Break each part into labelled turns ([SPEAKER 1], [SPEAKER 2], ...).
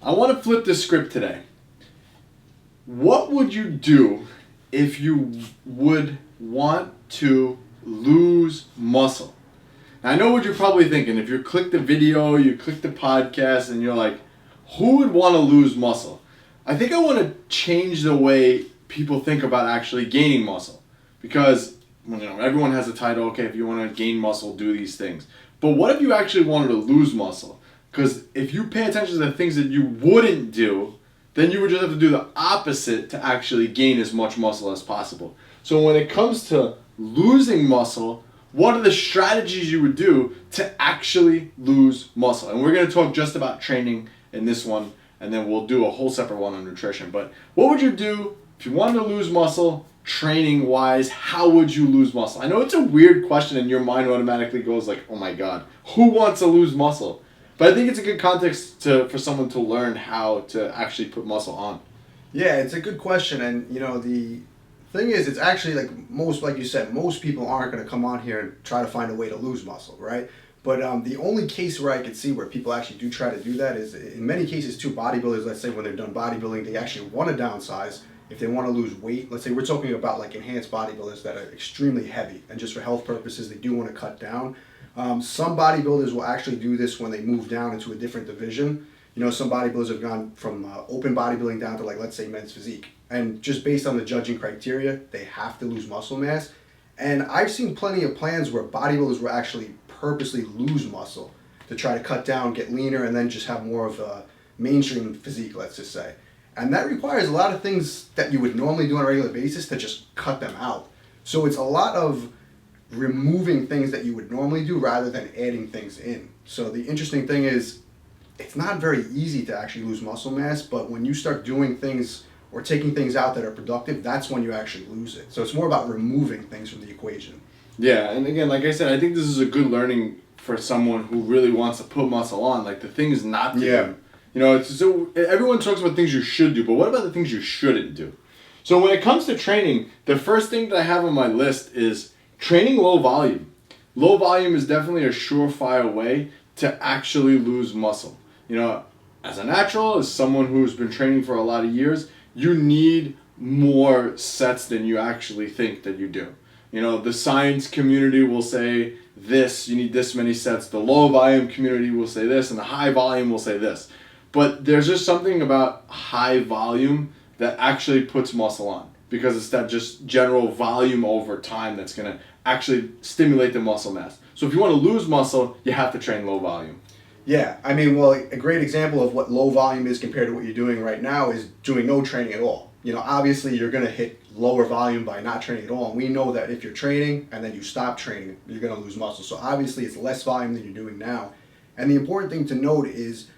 [SPEAKER 1] I want to flip the script today. What would you do if you would want to lose muscle? Now, I know what you're probably thinking. If you click the video, you click the podcast, and you're like, who would want to lose muscle? I think I want to change the way people think about actually gaining muscle. Because everyone has a title, okay, if you want to gain muscle, do these things. But what if you actually wanted to lose muscle? Because if you pay attention to the things that you wouldn't do, then you would just have to do the opposite to actually gain as much muscle as possible. So when it comes to losing muscle, what are the strategies you would do to actually lose muscle? And we're going to talk just about training in this one, and then we'll do a whole separate one on nutrition. But what would you do if you wanted to lose muscle, training-wise? How would you lose muscle? I know it's a weird question, and your mind automatically goes like, oh my God, who wants to lose muscle? But I think it's a good context for someone to learn how to actually put muscle on.
[SPEAKER 2] Yeah, it's a good question, and the thing is, it's actually like you said, most people aren't going to come on here and try to find a way to lose muscle, right? But the only case where I could see where people actually do try to do that is in many cases too. Bodybuilders, let's say when they're done bodybuilding, they actually want to downsize. If they want to lose weight, let's say we're talking about like enhanced bodybuilders that are extremely heavy and just for health purposes they do want to cut down. Some bodybuilders will actually do this when they move down into a different division. Some bodybuilders have gone from open bodybuilding down to let's say men's physique. And just based on the judging criteria, they have to lose muscle mass. And I've seen plenty of plans where bodybuilders will actually purposely lose muscle to try to cut down, get leaner, and then just have more of a mainstream physique, let's just say. And that requires a lot of things that you would normally do on a regular basis to just cut them out. So it's a lot of removing things that you would normally do rather than adding things in. So the interesting thing is, it's not very easy to actually lose muscle mass, but when you start doing things or taking things out that are productive, that's when you actually lose it. So it's more about removing things from the equation.
[SPEAKER 1] Yeah, and again, like I said, I think this is a good learning for someone who really wants to put muscle on, like the things not to do. So everyone talks about things you should do, but what about the things you shouldn't do? So when it comes to training, the first thing that I have on my list is training low volume. Low volume is definitely a surefire way to actually lose muscle. As a natural, as someone who's been training for a lot of years, you need more sets than you actually think that you do. The science community will say this, you need this many sets. The low volume community will say this, and the high volume will say this. But there's just something about high volume that actually puts muscle on, because it's that just general volume over time that's going to actually stimulate the muscle mass. So if you want to lose muscle, you have to train low volume.
[SPEAKER 2] Yeah, a great example of what low volume is compared to what you're doing right now is doing no training at all. Obviously you're going to hit lower volume by not training at all, and we know that if you're training and then you stop training, you're going to lose muscle. So obviously it's less volume than you're doing now. And the important thing to note is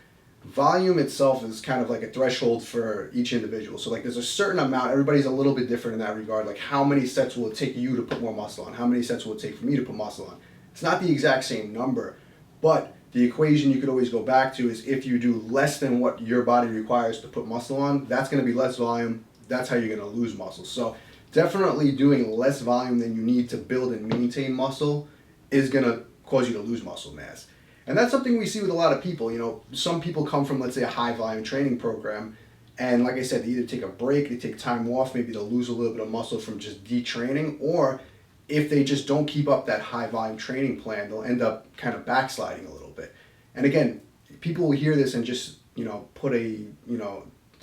[SPEAKER 2] volume itself is kind of like a threshold for each individual. So there's a certain amount, everybody's a little bit different in that regard. Like how many sets will it take you to put more muscle on? How many sets will it take for me to put muscle on? It's not the exact same number, but the equation you could always go back to is if you do less than what your body requires to put muscle on, that's going to be less volume. That's how you're going to lose muscle. So definitely doing less volume than you need to build and maintain muscle is going to cause you to lose muscle mass. And that's something we see with a lot of people. Some people come from, let's say, a high volume training program, and like I said, they either take a break, they take time off, maybe they'll lose a little bit of muscle from just detraining, or if they just don't keep up that high volume training plan, they'll end up kind of backsliding a little bit. And again, people will hear this and just,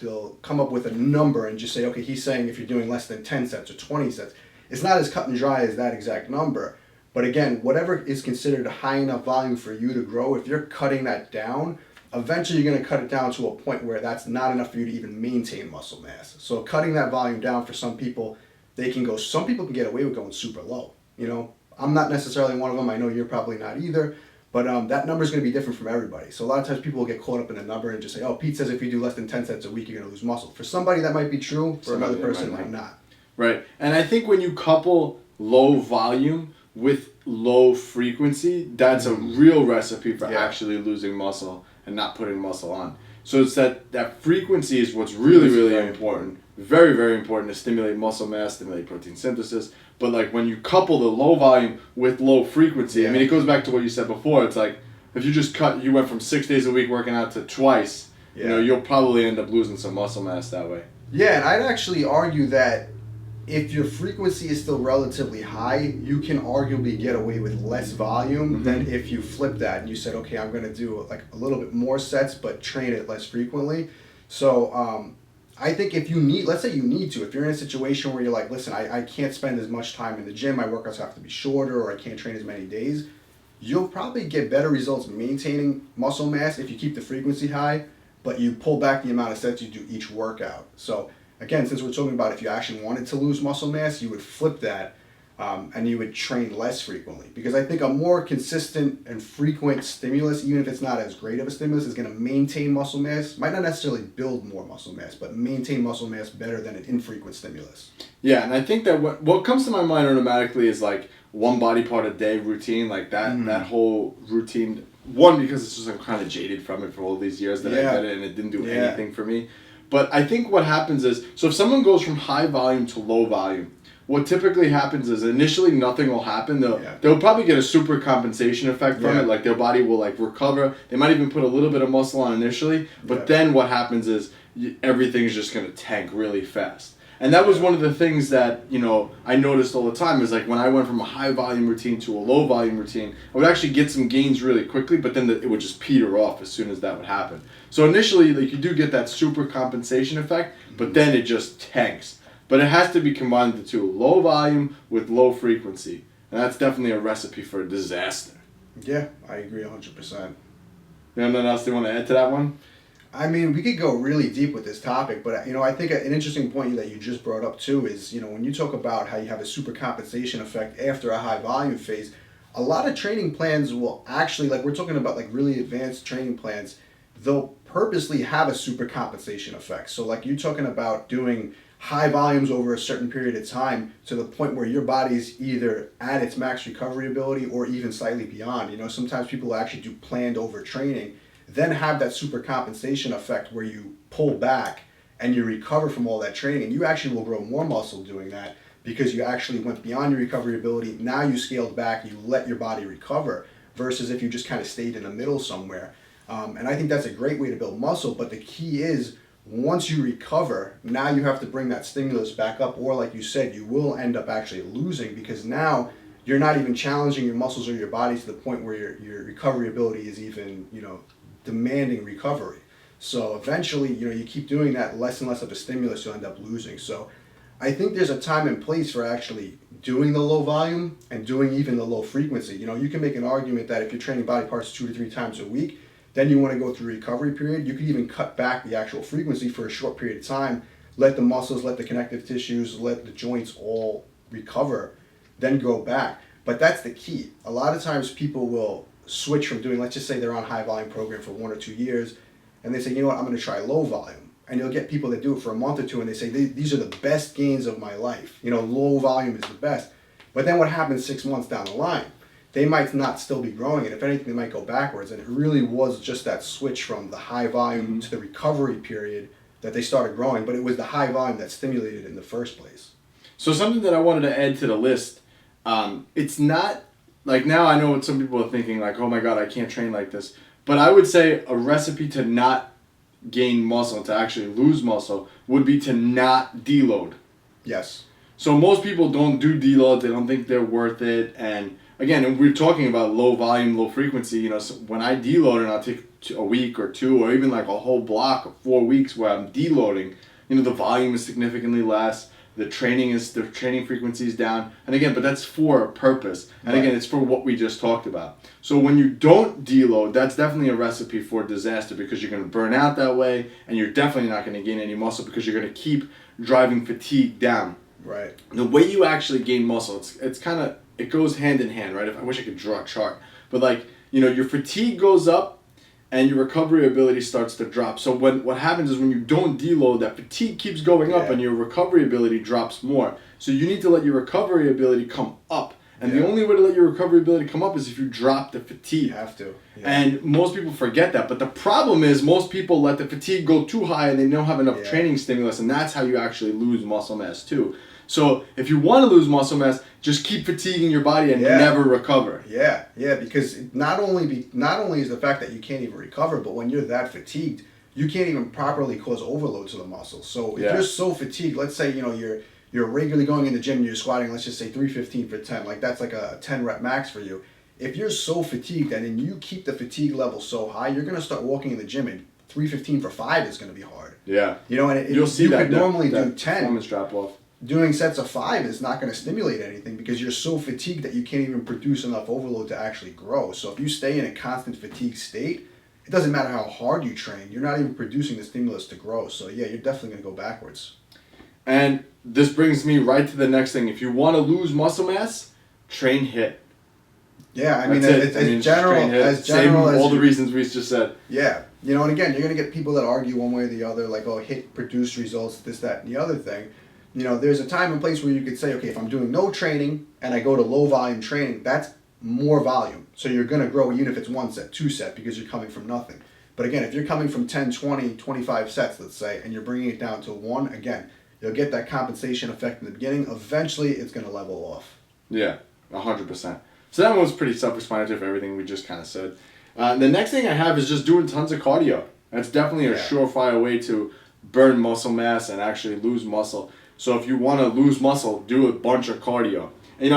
[SPEAKER 2] they'll come up with a number and just say, okay, he's saying if you're doing less than 10 sets or 20 sets. It's not as cut and dry as that exact number. But again, whatever is considered a high enough volume for you to grow, if you're cutting that down, eventually you're going to cut it down to a point where that's not enough for you to even maintain muscle mass. So cutting that volume down for some people, some people can get away with going super low. I'm not necessarily one of them. I know you're probably not either. But that number is going to be different from everybody. So a lot of times people will get caught up in a number and just say, oh, Pete says if you do less than 10 sets a week, you're going to lose muscle. For somebody that might be true, for another person it might not.
[SPEAKER 1] Right. And I think when you couple low volume with low frequency, that's a real recipe for actually losing muscle and not putting muscle on. So it's that frequency is what's really important. Very, very important to stimulate muscle mass, stimulate protein synthesis. But when you couple the low volume with low frequency, it goes back to what you said before. It's like if you just you went from 6 days a week working out to twice, you know, you'll probably end up losing some muscle mass that way.
[SPEAKER 2] Yeah, and I'd actually argue that if your frequency is still relatively high, you can arguably get away with less volume than if you flip that and you said, okay, I'm going to do like a little bit more sets, but train it less frequently. So I think if you need, let's say you need to, if you're in a situation where you're like, listen, I can't spend as much time in the gym, my workouts have to be shorter, or I can't train as many days, you'll probably get better results maintaining muscle mass if you keep the frequency high, but you pull back the amount of sets you do each workout. So again, since we're talking about if you actually wanted to lose muscle mass, you would flip that and you would train less frequently. Because I think a more consistent and frequent stimulus, even if it's not as great of a stimulus, is going to maintain muscle mass. Might not necessarily build more muscle mass, but maintain muscle mass better than an infrequent stimulus.
[SPEAKER 1] Yeah, and I think that what comes to my mind automatically is like one body part a day routine, like that whole routine. One, because it's just I'm kind of jaded from it for all these years that I did it and it didn't do anything for me. But I think what happens is, so if someone goes from high volume to low volume, what typically happens is initially nothing will happen. They'll probably get a super compensation effect from it. Like their body will like recover. They might even put a little bit of muscle on initially. But then what happens is everything's just going to tank really fast. And that was one of the things that, you know, I noticed all the time is like when I went from a high volume routine to a low volume routine, I would actually get some gains really quickly, but then it would just peter off as soon as that would happen. So initially, like you do get that super compensation effect, but then it just tanks. But it has to be combined the two, low volume with low frequency. And that's definitely a recipe for a disaster.
[SPEAKER 2] Yeah, I agree 100%.
[SPEAKER 1] You have nothing else you want to add to that one?
[SPEAKER 2] I mean, we could go really deep with this topic, but you know, I think an interesting point that you just brought up too is, you know, when you talk about how you have a super compensation effect after a high volume phase, a lot of training plans will actually, like we're talking about like really advanced training plans, they'll purposely have a super compensation effect. So like you're talking about doing high volumes over a certain period of time to the point where your body's either at its max recovery ability or even slightly beyond. You know, sometimes people actually do planned overtraining, then have that super compensation effect where you pull back and you recover from all that training, and you actually will grow more muscle doing that because you actually went beyond your recovery ability. Now you scaled back, you let your body recover, versus if you just kind of stayed in the middle somewhere. And I think that's a great way to build muscle, but the key is once you recover, now you have to bring that stimulus back up, or like you said, you will end up actually losing because now you're not even challenging your muscles or your body to the point where your recovery ability is even, you know, demanding recovery. So eventually, you know, you keep doing that, less and less of a stimulus, you'll end up losing. So I think there's a time and place for actually doing the low volume and doing even the low frequency. You know, you can make an argument that if you're training body parts 2 to 3 times a week, then you want to go through recovery period. You could even cut back the actual frequency for a short period of time, let the muscles, let the connective tissues, let the joints all recover, then go back. But that's the key. A lot of times people will switch from doing, let's just say they're on high volume program for 1 or 2 years, and they say, you know what, I'm going to try low volume. And you'll get people that do it for a month or two, and they say, these are the best gains of my life. You know, low volume is the best. But then what happens 6 months down the line? They might not still be growing, and if anything, they might go backwards. And it really was just that switch from the high volume to the recovery period that they started growing, but it was the high volume that stimulated it in the first place.
[SPEAKER 1] So something that I wanted to add to the list, it's not, like now I know what some people are thinking, like, oh my God, I can't train like this. But I would say a recipe to not gain muscle, to actually lose muscle, would be to not deload.
[SPEAKER 2] Yes.
[SPEAKER 1] So most people don't do deload, they don't think they're worth it, and again, we're talking about low volume, low frequency. You know, so when I deload and I'll take a week or two, or even like a whole block of 4 weeks where I'm deloading, you know, the volume is significantly less. The training frequency is down. And again, but that's for a purpose. And again, it's for what we just talked about. So when you don't deload, that's definitely a recipe for disaster because you're going to burn out that way, and you're definitely not going to gain any muscle because you're going to keep driving fatigue down.
[SPEAKER 2] Right.
[SPEAKER 1] The way you actually gain muscle, it's kind of, it goes hand in hand, right? I wish I could draw a chart. But like, you know, your fatigue goes up and your recovery ability starts to drop. So what happens is when you don't deload, that fatigue keeps going up and your recovery ability drops more. So you need to let your recovery ability come up. And the only way to let your recovery ability come up is if you drop the fatigue.
[SPEAKER 2] You have to. Yeah.
[SPEAKER 1] And most people forget that. But the problem is most people let the fatigue go too high and they don't have enough training stimulus, and that's how you actually lose muscle mass too. So if you want to lose muscle mass, just keep fatiguing your body and never recover.
[SPEAKER 2] Yeah, because not only is the fact that you can't even recover, but when you're that fatigued, you can't even properly cause overload to the muscle. So if
[SPEAKER 1] Yeah.
[SPEAKER 2] you're so fatigued, let's say, you're regularly going in the gym and you're squatting, let's just say 315 for 10, like that's like a 10 rep max for you. If you're so fatigued and then you keep the fatigue level so high, you're going to start walking in the gym and 315 for 5 is going to be hard.
[SPEAKER 1] Yeah.
[SPEAKER 2] And
[SPEAKER 1] you'll see
[SPEAKER 2] you
[SPEAKER 1] that
[SPEAKER 2] could normally
[SPEAKER 1] that
[SPEAKER 2] do 10.
[SPEAKER 1] performance drop off.
[SPEAKER 2] Doing sets of 5 is not going to stimulate anything because you're so fatigued that you can't even produce enough overload to actually grow. So if you stay in a constant fatigue state, it doesn't matter how hard you train, you're not even producing the stimulus to grow. So yeah, you're definitely going to go backwards.
[SPEAKER 1] And this brings me right to the next thing. If you want to lose muscle mass, train HIIT.
[SPEAKER 2] Yeah, I mean,
[SPEAKER 1] That's
[SPEAKER 2] as general as
[SPEAKER 1] all the reasons we just said.
[SPEAKER 2] Yeah, and again, you're going to get people that argue one way or the other, like, oh, HIIT produced results, this, that, and the other thing. There's a time and place where you could say, okay, if I'm doing no training and I go to low volume training, that's more volume. So you're going to grow even if it's 1 set, 2 set, because you're coming from nothing. But again, if you're coming from 10, 20, 25 sets, let's say, and you're bringing it down to 1, again, you'll get that compensation effect in the beginning. Eventually, it's going to level off.
[SPEAKER 1] Yeah, 100%. So that one was pretty self-explanatory for everything we just kind of said. The next thing I have is just doing tons of cardio. That's definitely a surefire way to burn muscle mass and actually lose muscle. So if you want to lose muscle, do a bunch of cardio. And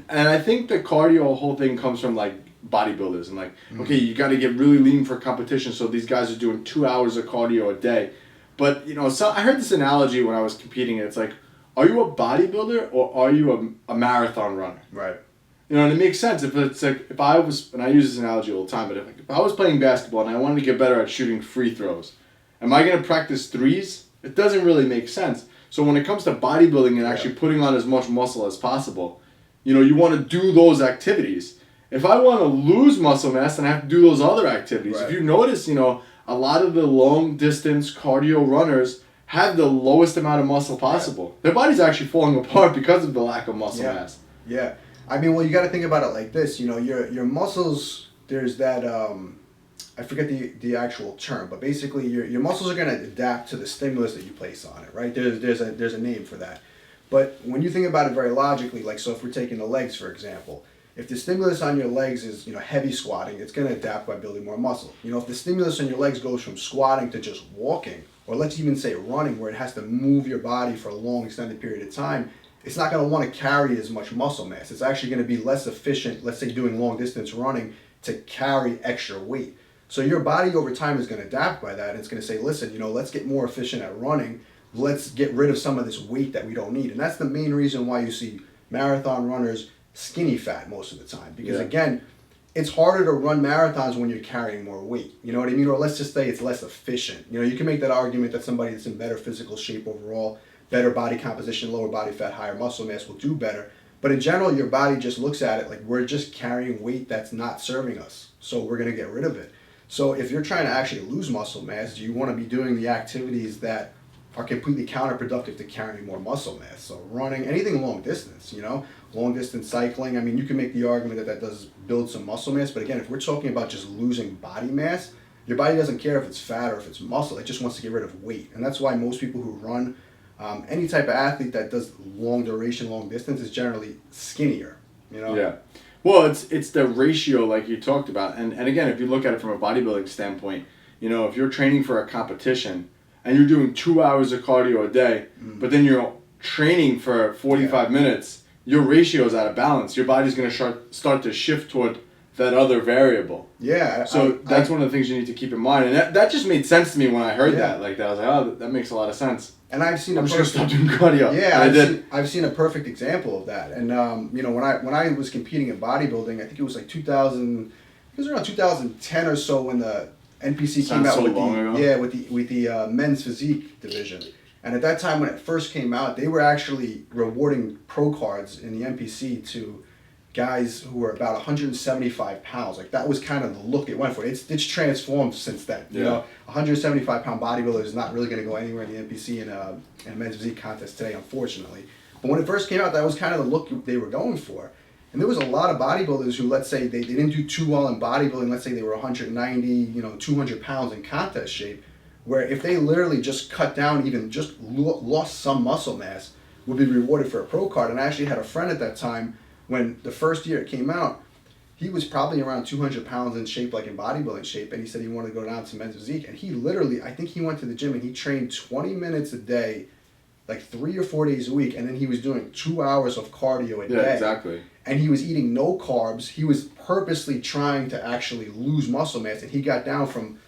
[SPEAKER 1] I think the cardio whole thing comes from like bodybuilders and like, okay, you got to get really lean for competition. So these guys are doing 2 hours of cardio a day. But so I heard this analogy when I was competing. It's like, are you a bodybuilder or are you a marathon runner?
[SPEAKER 2] Right.
[SPEAKER 1] And it makes sense if it's like if I was, and I use this analogy all the time, but if I was playing basketball and I wanted to get better at shooting free throws, am I going to practice threes? It doesn't really make sense. So when it comes to bodybuilding and actually putting on as much muscle as possible, you want to do those activities. If I want to lose muscle mass, then I have to do those other activities.
[SPEAKER 2] Right.
[SPEAKER 1] If you notice, a lot of the long distance cardio runners have the lowest amount of muscle possible. Right. Their body's actually falling apart because of the lack of muscle mass.
[SPEAKER 2] Yeah. I mean, well, you got to think about it like this. Your muscles, there's that, I forget the actual term, but basically your muscles are going to adapt to the stimulus that you place on it, right? There's a name for that. But when you think about it very logically, like, so if we're taking the legs, for example, if the stimulus on your legs is, heavy squatting, it's going to adapt by building more muscle. If the stimulus on your legs goes from squatting to just walking, or let's even say running, where it has to move your body for a long extended period of time, it's not going to want to carry as much muscle mass. It's actually going to be less efficient, let's say doing long distance running, to carry extra weight. So your body over time is going to adapt by that, and it's going to say, listen, let's get more efficient at running. Let's get rid of some of this weight that we don't need. And that's the main reason why you see marathon runners skinny fat most of the time. Because again, it's harder to run marathons when you're carrying more weight. You know what I mean? Or let's just say it's less efficient. You can make that argument that somebody that's in better physical shape overall, better body composition, lower body fat, higher muscle mass will do better. But in general, your body just looks at it like we're just carrying weight that's not serving us. So we're going to get rid of it. So if you're trying to actually lose muscle mass, you want to be doing the activities that are completely counterproductive to carrying more muscle mass. So running, anything long distance, long distance cycling. I mean, you can make the argument that does build some muscle mass. But again, if we're talking about just losing body mass, your body doesn't care if it's fat or if it's muscle. It just wants to get rid of weight. And that's why most people who run, any type of athlete that does long duration, long distance is generally skinnier,
[SPEAKER 1] Yeah. Well, it's the ratio like you talked about. And again, if you look at it from a bodybuilding standpoint, if you're training for a competition and you're doing 2 hours of cardio a day, but then you're training for 45 minutes, your ratio is out of balance. Your body's going to start to shift toward that other variable.
[SPEAKER 2] Yeah.
[SPEAKER 1] So that's one of the things you need to keep in mind. And that just made sense to me when I heard that. Like that, I was like, oh, that makes a lot of sense.
[SPEAKER 2] And I've seen
[SPEAKER 1] I'm just gonna stop doing cardio.
[SPEAKER 2] Yeah, I've seen a perfect example of that. And when I was competing in bodybuilding, I think it was like 2000. It was around 2010 or so when the NPC came out with the men's physique division. And at that time when it first came out, they were actually rewarding pro cards in the NPC to guys who were about 175 pounds. Like that was kind of the look it went for. It's transformed since then. 175 pound bodybuilder is not really going to go anywhere in the NPC in a men's physique contest today, unfortunately. But when it first came out, that was kind of the look they were going for. And there was a lot of bodybuilders who, let's say, they didn't do too well in bodybuilding. Let's say they were 190, 200 pounds in contest shape, where if they literally just cut down, even just lost some muscle mass, would be rewarded for a pro card. And I actually had a friend at that time when the first year it came out, he was probably around 200 pounds in shape, like in bodybuilding shape, and he said he wanted to go down to men's physique. And he literally, I think he went to the gym and he trained 20 minutes a day, like 3 or 4 days a week, and then he was doing 2 hours of cardio a day.
[SPEAKER 1] Yeah, exactly.
[SPEAKER 2] And he was eating no carbs. He was purposely trying to actually lose muscle mass, and he got down from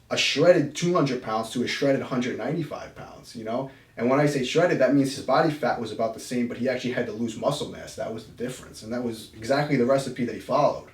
[SPEAKER 2] a shredded 200 pounds to a shredded 195 pounds, you know? And when I say shredded, that means his body fat was about the same, but he actually had to lose muscle mass. That was the difference. And that was exactly the recipe that he followed.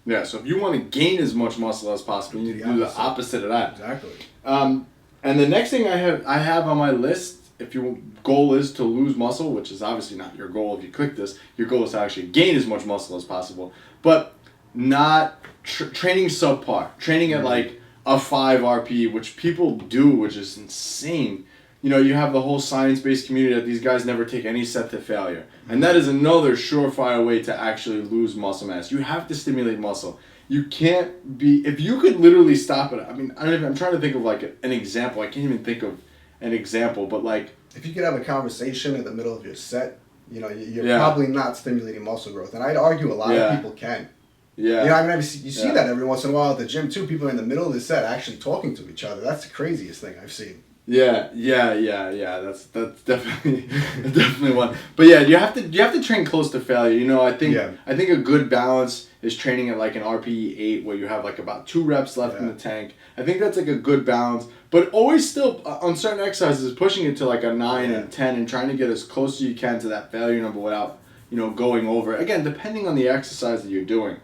[SPEAKER 1] Yeah, so if you want to gain as much muscle as possible, you need to do the opposite of that.
[SPEAKER 2] Exactly.
[SPEAKER 1] And the next thing I have on my list, if your goal is to lose muscle, which is obviously not your goal if you click this, your goal is to actually gain as much muscle as possible, but not training subpar, training at like a 5 RPE, which people do, which is insane. You know, you have the whole science-based community that these guys never take any set to failure. And that is another surefire way to actually lose muscle mass. You have to stimulate muscle. You can't be, if you could literally stop it, I mean, I'm trying to think of like an example. I can't even think of an example, but like.
[SPEAKER 2] If you could have a conversation in the middle of your set, you know, you're probably not stimulating muscle growth. And I'd argue a lot of people can.
[SPEAKER 1] Yeah.
[SPEAKER 2] You know, I mean, you see that every once in a while at the gym too. People in the middle of the set actually talking to each other. That's the craziest thing I've seen.
[SPEAKER 1] Yeah. That's definitely one. But yeah, you have to train close to failure. You know, I think a good balance is training at like an RPE 8 where you have like about 2 reps left in the tank. I think that's like a good balance. But always still on certain exercises pushing it to like a 9 and 10 and trying to get as close as you can to that failure number without, you know, going over. Again, depending on the exercise that you're doing.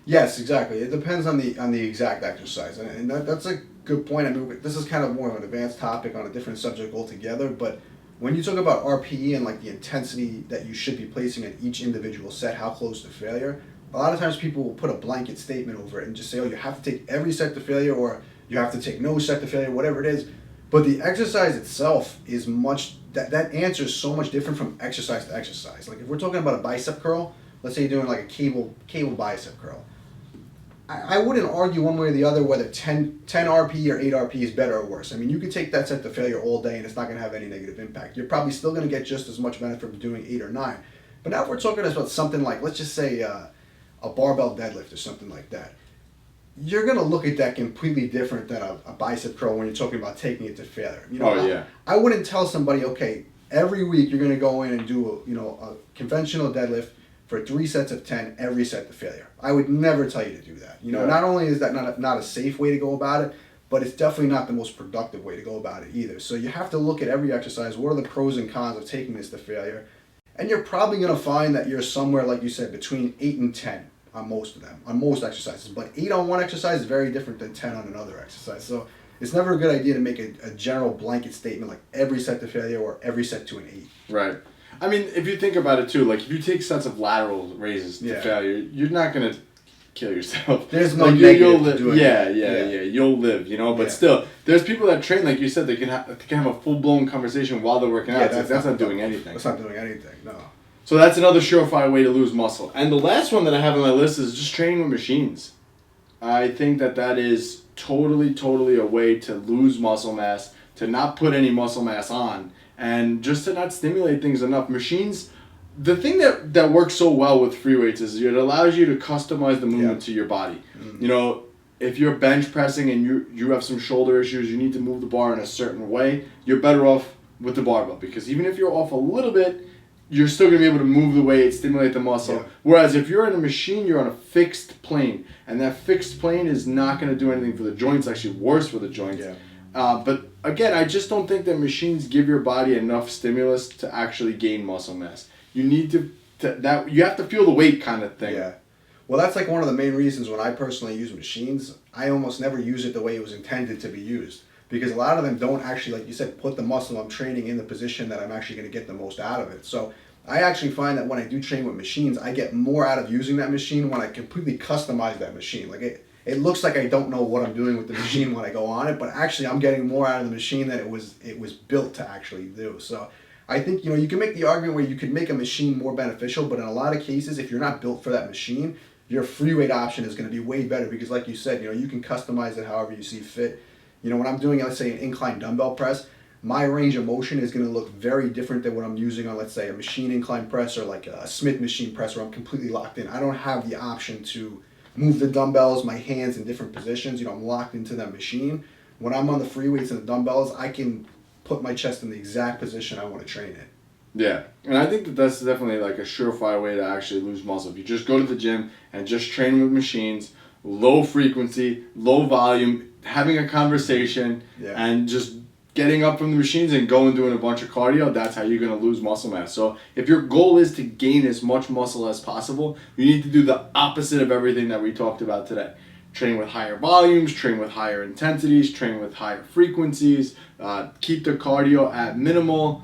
[SPEAKER 2] Yes, exactly. It depends on the exact exercise, and that's a good point. I mean, this is kind of more of an advanced topic on a different subject altogether. But when you talk about RPE and like the intensity that you should be placing at each individual set, how close to failure, a lot of times people will put a blanket statement over it and just say, "Oh, you have to take every set to failure," or "You have to take no set to failure," whatever it is. But the exercise itself is that answer is so much different from exercise to exercise. Like if we're talking about a bicep curl, let's say you're doing like a cable bicep curl. I wouldn't argue one way or the other whether 10 RPE or 8 RPE is better or worse. I mean, you could take that set to failure all day and it's not going to have any negative impact. You're probably still going to get just as much benefit from doing 8 or 9. But now if we're talking about something like, let's just say a barbell deadlift or something like that, you're going to look at that completely different than a bicep curl when you're talking about taking it to failure. You know, I wouldn't tell somebody, okay, every week you're going to go in and do a conventional deadlift for 3 sets of 10, every set to failure. I would never tell you to do that. You know, not only is that not a safe way to go about it, but it's definitely not the most productive way to go about it either. So you have to look at every exercise. What are the pros and cons of taking this to failure? And you're probably going to find that you're somewhere, like you said, between 8 and 10 on most of them, on most exercises. But 8 on one exercise is very different than 10 on another exercise. So it's never a good idea to make a general blanket statement like every set to failure or every set to an 8.
[SPEAKER 1] Right. I mean, if you think about it too, like if you take sets of lateral raises to failure, you're not gonna kill yourself.
[SPEAKER 2] There's no negative to doing
[SPEAKER 1] you'll live, you know. But still, there's people that train, like you said, they can have a full blown conversation while they're working out. That's not doing anything.
[SPEAKER 2] That's not doing anything. No.
[SPEAKER 1] So that's another surefire way to lose muscle. And the last one that I have on my list is just training with machines. I think that is totally a way to lose muscle mass, to not put any muscle mass on, and just to not stimulate things enough. Machines, the thing that works so well with free weights is it allows you to customize the movement to your body. Mm-hmm. You know, if you're bench pressing and you have some shoulder issues, you need to move the bar in a certain way, you're better off with the barbell, because even if you're off a little bit, you're still going to be able to move the weight, stimulate the muscle. Yeah. Whereas if you're in a machine, you're on a fixed plane, and that fixed plane is not going to do anything for the joints, actually worse for the joints. Yeah. But again, I just don't think that machines give your body enough stimulus to actually gain muscle mass. You need you have to feel the weight kind of thing.
[SPEAKER 2] Yeah. Well, that's like one of the main reasons when I personally use machines, I almost never use it the way it was intended to be used. Because a lot of them don't actually, like you said, put the muscle I'm training in the position that I'm actually going to get the most out of it. So I actually find that when I do train with machines, I get more out of using that machine when I completely customize that machine. Like it looks like I don't know what I'm doing with the machine when I go on it, but actually I'm getting more out of the machine than it was built to actually do. So I think, you know, you can make the argument where you could make a machine more beneficial, but in a lot of cases, if you're not built for that machine, your free weight option is going to be way better because, like you said, you know, you can customize it however you see fit. You know, when I'm doing, let's say, an incline dumbbell press, my range of motion is going to look very different than what I'm using on, let's say, a machine incline press or like a Smith machine press where I'm completely locked in. I don't have the option to move the dumbbells, my hands in different positions. I'm locked into that machine. When I'm on the free weights and the dumbbells, I can put my chest in the exact position I want to train it.
[SPEAKER 1] Yeah, and I think that's definitely like a surefire way to actually lose muscle. If you just go to the gym and just train with machines, low frequency, low volume, having a conversation, and just getting up from the machines and going doing a bunch of cardio, that's how you're going to lose muscle mass. So if your goal is to gain as much muscle as possible, you need to do the opposite of everything that we talked about today. Train with higher volumes, train with higher intensities, train with higher frequencies, keep the cardio at minimal,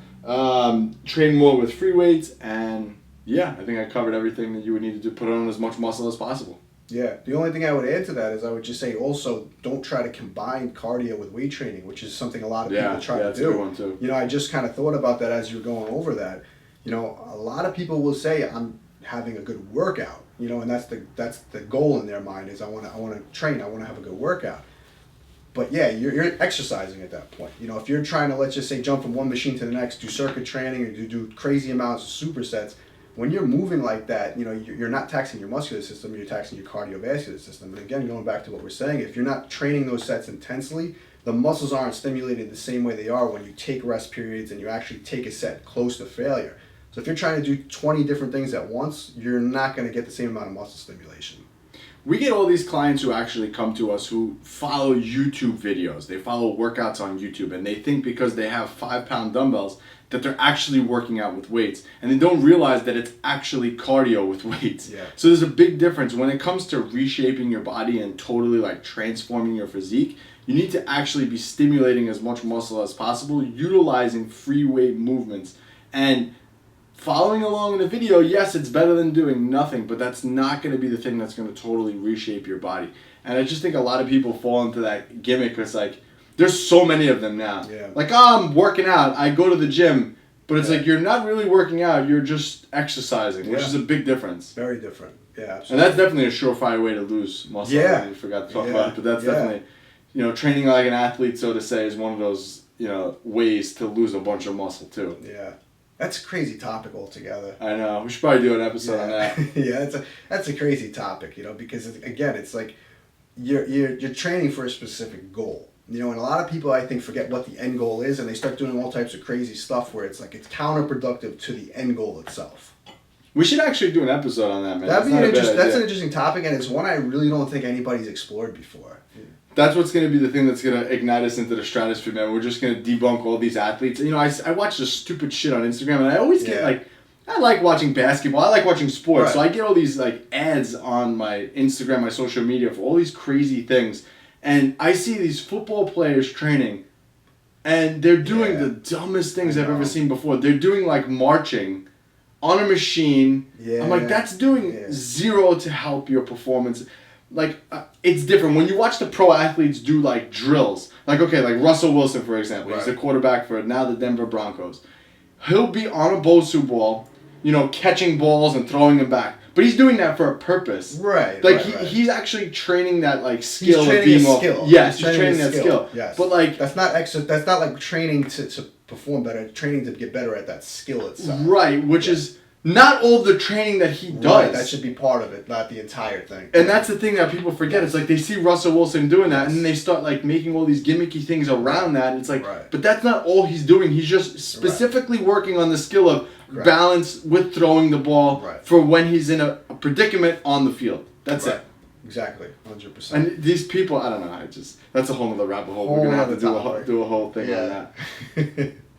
[SPEAKER 1] train more with free weights, and yeah, I think I covered everything that you would need to do, put on as much muscle as possible.
[SPEAKER 2] Yeah, the only thing I would add to that is I would just say also don't try to combine cardio with weight training, which is something a lot of people try to do.
[SPEAKER 1] That's a good one too.
[SPEAKER 2] I just kind of thought about that as you were going over that. A lot of people will say I'm having a good workout, and that's the goal in their mind is I want to train, I want to have a good workout. But yeah, you're exercising at that point. If you're trying to, let's just say, jump from one machine to the next, do circuit training or do crazy amounts of supersets, when you're moving like that, you're not taxing your muscular system, you're taxing your cardiovascular system. And again, going back to what we're saying, if you're not training those sets intensely, the muscles aren't stimulated the same way they are when you take rest periods and you actually take a set close to failure. So if you're trying to do 20 different things at once, you're not going to get the same amount of muscle stimulation.
[SPEAKER 1] We get all these clients who actually come to us who follow YouTube videos. They follow workouts on YouTube, and they think because they have 5-pound dumbbells that they're actually working out with weights, and they don't realize that it's actually cardio with weights.
[SPEAKER 2] Yeah.
[SPEAKER 1] So there's a big difference when it comes to reshaping your body and totally like transforming your physique. You need to actually be stimulating as much muscle as possible, utilizing free weight movements, and following along in the video. Yes, it's better than doing nothing, but that's not going to be the thing that's going to totally reshape your body. And I just think a lot of people fall into that gimmick. It's like, there's so many of them now.
[SPEAKER 2] Yeah.
[SPEAKER 1] Like, I'm working out, I go to the gym, but it's like you're not really working out, you're just exercising, which is a big difference.
[SPEAKER 2] Very different. Yeah, absolutely.
[SPEAKER 1] And that's definitely a surefire way to lose muscle.
[SPEAKER 2] Yeah.
[SPEAKER 1] I forgot to talk about it, but that's definitely, training like an athlete, so to say, is one of those, ways to lose a bunch of muscle too.
[SPEAKER 2] Yeah. That's a crazy topic altogether.
[SPEAKER 1] I know. We should probably do an episode on that.
[SPEAKER 2] Yeah, that's a crazy topic, because again, it's like you're training for a specific goal. And a lot of people, I think, forget what the end goal is, and they start doing all types of crazy stuff where it's like it's counterproductive to the end goal itself.
[SPEAKER 1] We should actually do an episode on that, man.
[SPEAKER 2] That's an interesting topic, and it's one I really don't think anybody's explored before.
[SPEAKER 1] That's what's going to be the thing that's going to ignite us into the stratosphere, man. We're just going to debunk all these athletes. I watch this stupid shit on Instagram, and I always get I like watching basketball. I like watching sports. Right. So I get all these ads on my Instagram, my social media for all these crazy things. And I see these football players training, and they're doing the dumbest things I've ever seen before. They're doing marching on a machine. Yeah. I'm like, that's doing zero to help your performance. It's different. When you watch the pro athletes do drills, like Russell Wilson, for example, he's the quarterback for now the Denver Broncos. He'll be on a Bosu ball, catching balls and throwing them back. But he's doing that for a purpose.
[SPEAKER 2] Right.
[SPEAKER 1] He's actually training that skill
[SPEAKER 2] of
[SPEAKER 1] being
[SPEAKER 2] skill.
[SPEAKER 1] Yes, he's training that skill.
[SPEAKER 2] Yes.
[SPEAKER 1] But
[SPEAKER 2] that's not training to perform better, training to get better at that skill itself.
[SPEAKER 1] Right, which is not all the training that he does.
[SPEAKER 2] Right, that should be part of it, not the entire thing.
[SPEAKER 1] And that's the thing that people forget. It's they see Russell Wilson doing that, and then they start making all these gimmicky things around that. And it's but that's not all he's doing. He's just specifically working on the skill of balance with throwing the ball for when he's in a predicament on the field. That's it.
[SPEAKER 2] Exactly, 100%.
[SPEAKER 1] And these people, I don't know. That's a whole other rabbit hole. We're gonna have to do a whole thing on that.